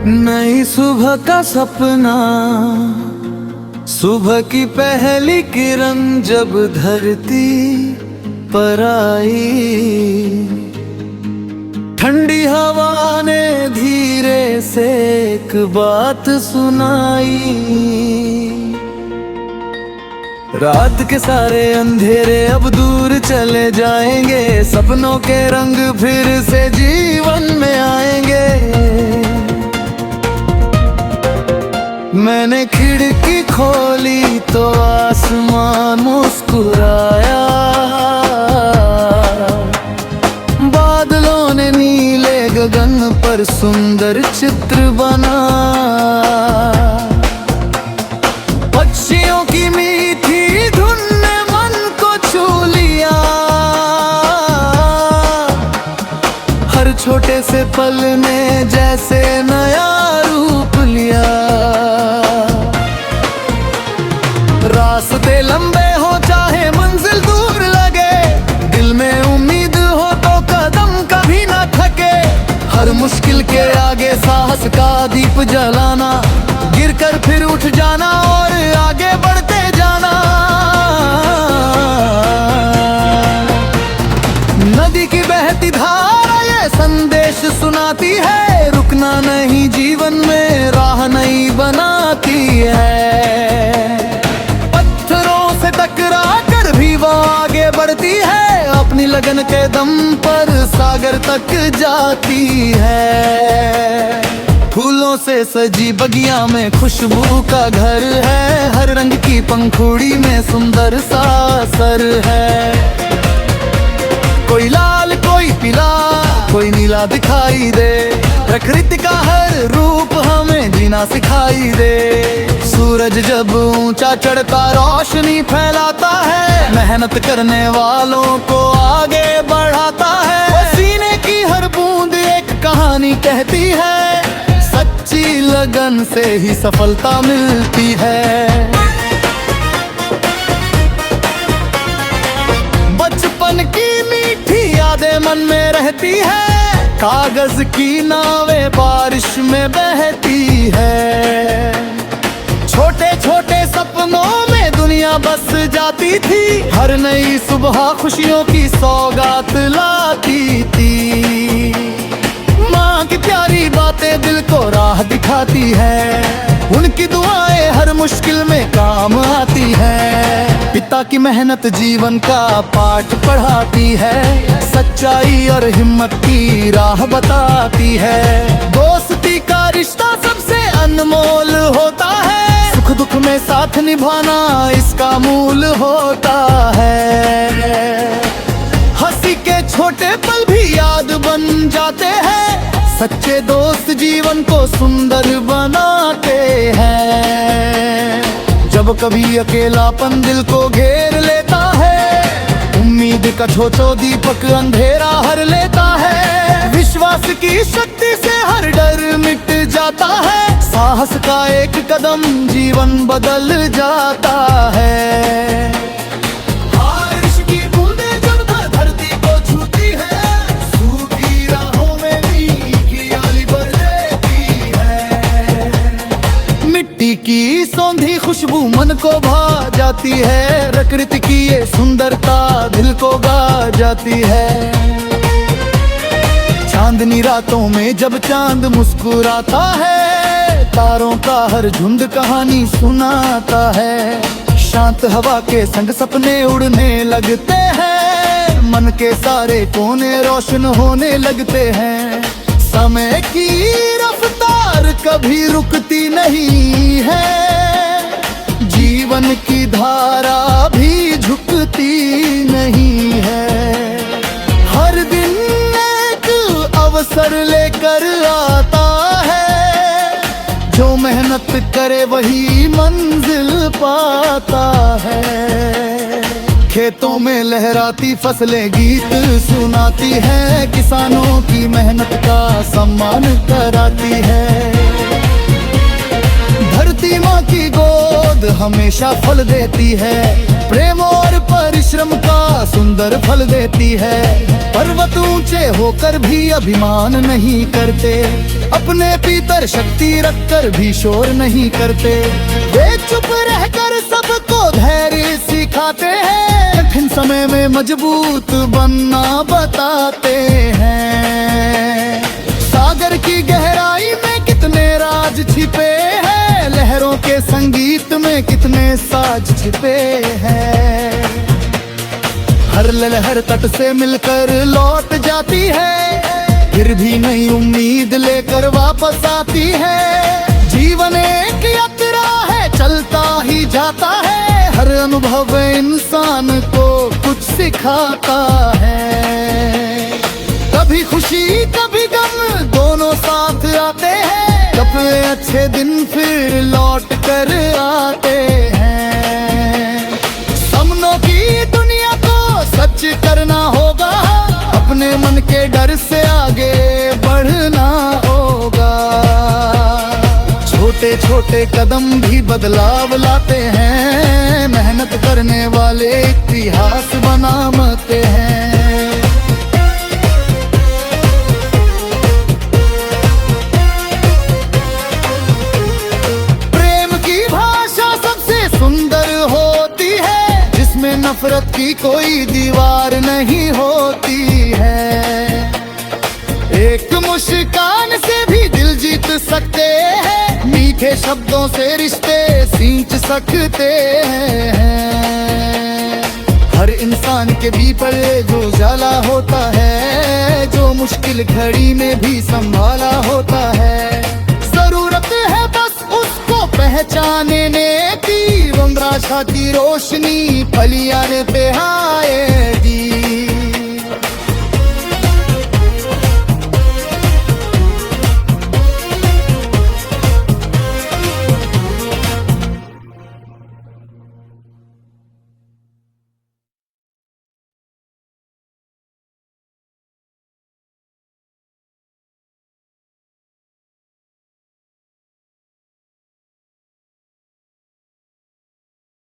नई सुबह का सपना, सुबह की पहली किरण जब धरती पर आई, ठंडी हवा ने धीरे से एक बात सुनाई। रात के सारे अंधेरे अब दूर चले जाएंगे, सपनों के रंग फिर से जीवन में आएंगे। मैंने खिड़की खोली तो आसमान मुस्कुराया, बादलों ने नीले गगन पर सुंदर चित्र बना। पक्षियों की मीठी धुन ने मन को छू लिया, हर छोटे से पल ने जैसे नया रूप लिया। रास्ते लंबे हो चाहे मंजिल दूर लगे, दिल में उम्मीद हो तो कदम कभी ना थके। हर मुश्किल के आगे साहस का दीप जलाना, गिरकर फिर उठ जाना और आगे बढ़ते जाना। नदी की बहती धारा ये संदेश सुनाती है, रुकना नहीं जीवन में राह नहीं बनाती है। पत्थरों से टकरा कर भी वो आगे बढ़ती है, अपनी लगन के दम पर सागर तक जाती है। फूलों से सजी बगिया में खुशबू का घर है, हर रंग की पंखुड़ी में सुंदर सा सर है। कोई लाल कोई पीला कोई नीला दिखाई दे, प्रकृति का हर रूप हमें जीना सिखाई दे। सूरज जब ऊंचा चढ़ता रोशनी फैलाता है, मेहनत करने वालों को आगे बढ़ाता है। सीने की हर बूंद एक कहानी कहती है, सच्ची लगन से ही सफलता मिलती है। बचपन की मीठी यादें मन में रहती है, कागज की नावें बारिश में बहती है। छोटे छोटे सपनों में दुनिया बस जाती थी, हर नई सुबह खुशियों की सौगात लाती थी। माँ की प्यारी बातें दिल को राह दिखाती है, उनकी दुआएं हर मुश्किल में काम आती है। पिता की मेहनत जीवन का पाठ पढ़ाती है, सच्चाई और हिम्मत की राह बताती है। दोस्ती का रिश्ता सबसे अनमोल होता है, सुख दुख में साथ निभाना इसका मूल होता है। हंसी के छोटे पल भी याद बन जाते हैं, सच्चे दोस्त जीवन को सुंदर बनाते हैं। जब कभी अकेलापन दिल को घेर लेता है, उम्मीद का छोटो दीपक अंधेरा हर लेता है। विश्वास की शक्ति से हर डर मिट जाता है, साहस का एक कदम जीवन बदल जाता है। बारिश की बूंदें जब धरती को छूती है, सूखी राहों में मीठी आली भर देती है। मिट्टी की सौंधी खुशबू मन को भा जाती है, प्रकृति की ये सुंदरता दिल को गा जाती है। चांदनी रातों में जब चांद मुस्कुराता है, तारों का हर झुंड कहानी सुनाता है। शांत हवा के संग सपने उड़ने लगते हैं, मन के सारे कोने रोशन होने लगते हैं। समय की रफ्तार कभी रुकती नहीं है, जीवन की धारा भी झुकती नहीं है। हर दिन एक अवसर लेकर आता है, जो मेहनत करे वही मंजिल पाता है। खेतों में लहराती फसलें गीत सुनाती है, किसानों की मेहनत का सम्मान कराती है। धरती माँ की गोद हमेशा फल देती है। प्रेम और परिश्रम का सुंदर फल देती है। पर्वत ऊंचे होकर भी अभिमान नहीं करते, अपने भीतर शक्ति रखकर भी शोर नहीं करते। वे चुप रहकर सबको धैर्य सिखाते हैं, कठिन समय में मजबूत बनना बताते हैं। सागर की गहराई में कितने राज छिपे हैं, लहरों के संगीत में कितने साज छिपे हैं। हर लहर तट से मिलकर लौट जाती है, फिर भी नई उम्मीद लेकर वापस आती है। जीवन एक यात्रा है, चलता ही जाता है, हर अनुभव इंसान को कुछ सिखाता है। कभी खुशी कभी गम दोनों साथ आते हैं, कभी अच्छे दिन फिर लौट कर आते हैं। सपनों की दुनिया को सच करना होगा, अपने मन के डर से आगे बढ़ना होगा। छोटे छोटे कदम भी बदलाव लाते हैं, मेहनत करने वाले इतिहास बनाते हैं। नफरत की कोई दीवार नहीं होती है, एक मुस्कान से भी दिल जीत सकते हैं, मीठे शब्दों से रिश्ते सींच सकते हैं। हर इंसान के भीतर जो उजाला होता है, जो मुश्किल घड़ी में भी संभाला होता है। जरूरत है बस उसको पहचानने की, आशा की रोशनी फलियाने पे